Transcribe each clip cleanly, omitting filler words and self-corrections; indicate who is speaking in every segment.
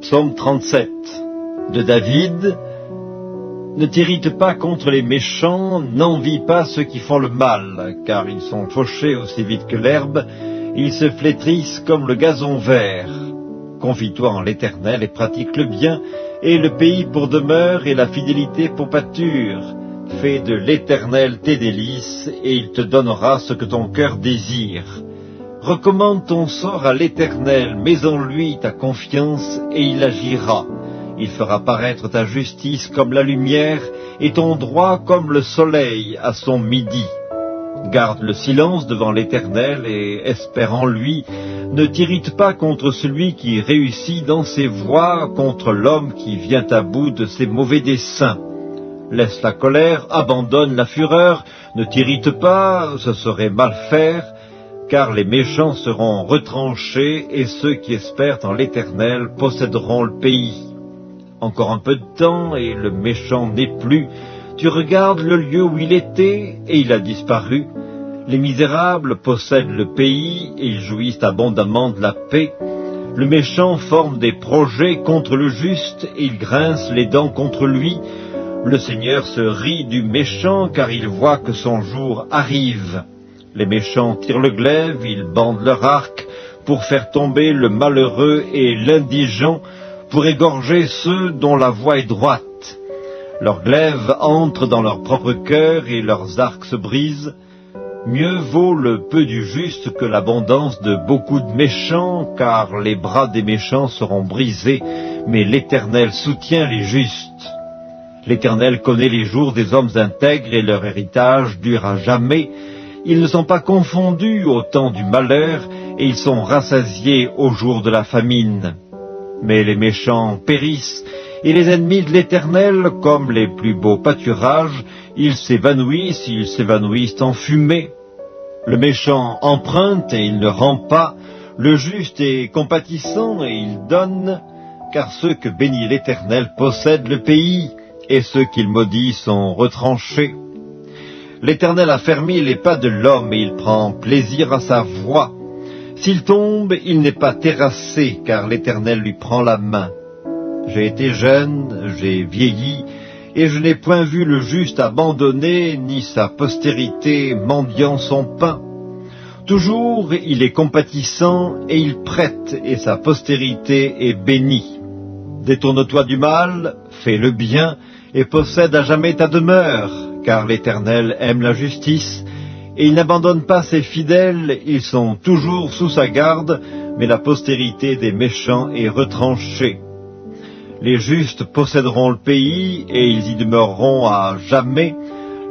Speaker 1: Psaume 37 de David. Ne t'irrite pas contre les méchants, n'envie pas ceux qui font le mal, car ils sont fauchés aussi vite que l'herbe, ils se flétrissent comme le gazon vert. Confie-toi en l'Éternel et pratique le bien, et le pays pour demeure et la fidélité pour pâture. Fais de l'Éternel tes délices, et il te donnera ce que ton cœur désire. Recommande ton sort à l'Éternel, mets en lui ta confiance, et il agira. Il fera paraître ta justice comme la lumière, et ton droit comme le soleil à son midi. Garde le silence devant l'Éternel, et espère en lui. Ne t'irrite pas contre celui qui réussit dans ses voies, contre l'homme qui vient à bout de ses mauvais desseins. Laisse la colère, abandonne la fureur, ne t'irrite pas, ce serait mal faire, car les méchants seront retranchés, et ceux qui espèrent en l'Éternel posséderont le pays. Encore un peu de temps, et le méchant n'est plus. Tu regardes le lieu où il était, et il a disparu. Les misérables possèdent le pays, et ils jouissent abondamment de la paix. Le méchant forme des projets contre le juste, et il grince les dents contre lui. Le Seigneur se rit du méchant, car il voit que son jour arrive. Les méchants tirent le glaive, ils bandent leur arc, pour faire tomber le malheureux et l'indigent, pour égorger ceux dont la voie est droite. Leurs glaives entrent dans leur propre cœur, et leurs arcs se brisent. Mieux vaut le peu du juste que l'abondance de beaucoup de méchants, car les bras des méchants seront brisés, mais l'Éternel soutient les justes. L'Éternel connaît les jours des hommes intègres, et leur héritage dure à jamais. Ils ne sont pas confondus au temps du malheur, et ils sont rassasiés au jour de la famine. Mais les méchants périssent, et les ennemis de l'Éternel, comme les plus beaux pâturages, ils s'évanouissent en fumée. Le méchant emprunte et il ne rend pas, le juste est compatissant et il donne, car ceux que bénit l'Éternel possèdent le pays, et ceux qu'il maudit sont retranchés. L'Éternel a fermé les pas de l'homme, et il prend plaisir à sa voie. S'il tombe, il n'est pas terrassé, car l'Éternel lui prend la main. J'ai été jeune, j'ai vieilli, et je n'ai point vu le juste abandonné, ni sa postérité mendiant son pain. Toujours il est compatissant, et il prête, et sa postérité est bénie. Détourne-toi du mal, fais le bien, et possède à jamais ta demeure, car l'Éternel aime la justice, et il n'abandonne pas ses fidèles, ils sont toujours sous sa garde, mais la postérité des méchants est retranchée. Les justes posséderont le pays, et ils y demeureront à jamais.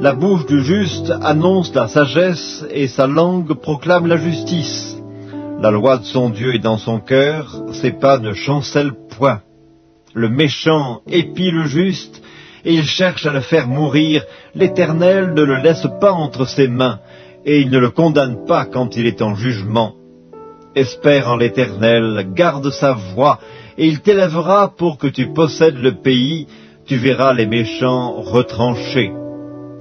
Speaker 1: La bouche du juste annonce la sagesse, et sa langue proclame la justice. La loi de son Dieu est dans son cœur, ses pas ne chancellent point. Le méchant épie le juste, et il cherche à le faire mourir. L'Éternel ne le laisse pas entre ses mains, et il ne le condamne pas quand il est en jugement. Espère en l'Éternel, garde sa voie, et il t'élèvera pour que tu possèdes le pays, tu verras les méchants retranchés.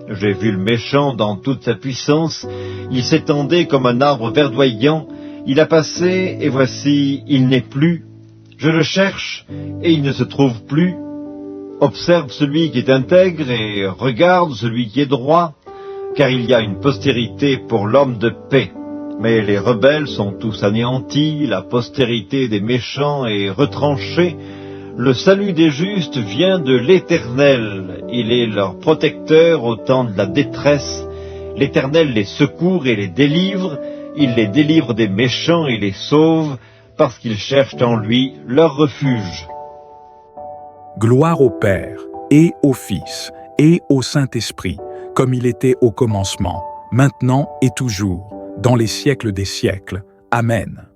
Speaker 1: J'ai vu le méchant dans toute sa puissance, il s'étendait comme un arbre verdoyant, il a passé, et voici, il n'est plus. Je le cherche, et il ne se trouve plus. Observe celui qui est intègre, et regarde celui qui est droit, car il y a une postérité pour l'homme de paix. Mais les rebelles sont tous anéantis, la postérité des méchants est retranchée. Le salut des justes vient de l'Éternel, il est leur protecteur au temps de la détresse. L'Éternel les secourt et les délivre, il les délivre des méchants et les sauve, parce qu'ils cherchent en lui leur refuge.
Speaker 2: Gloire au Père, et au Fils, et au Saint-Esprit, comme il était au commencement, maintenant et toujours, dans les siècles des siècles. Amen.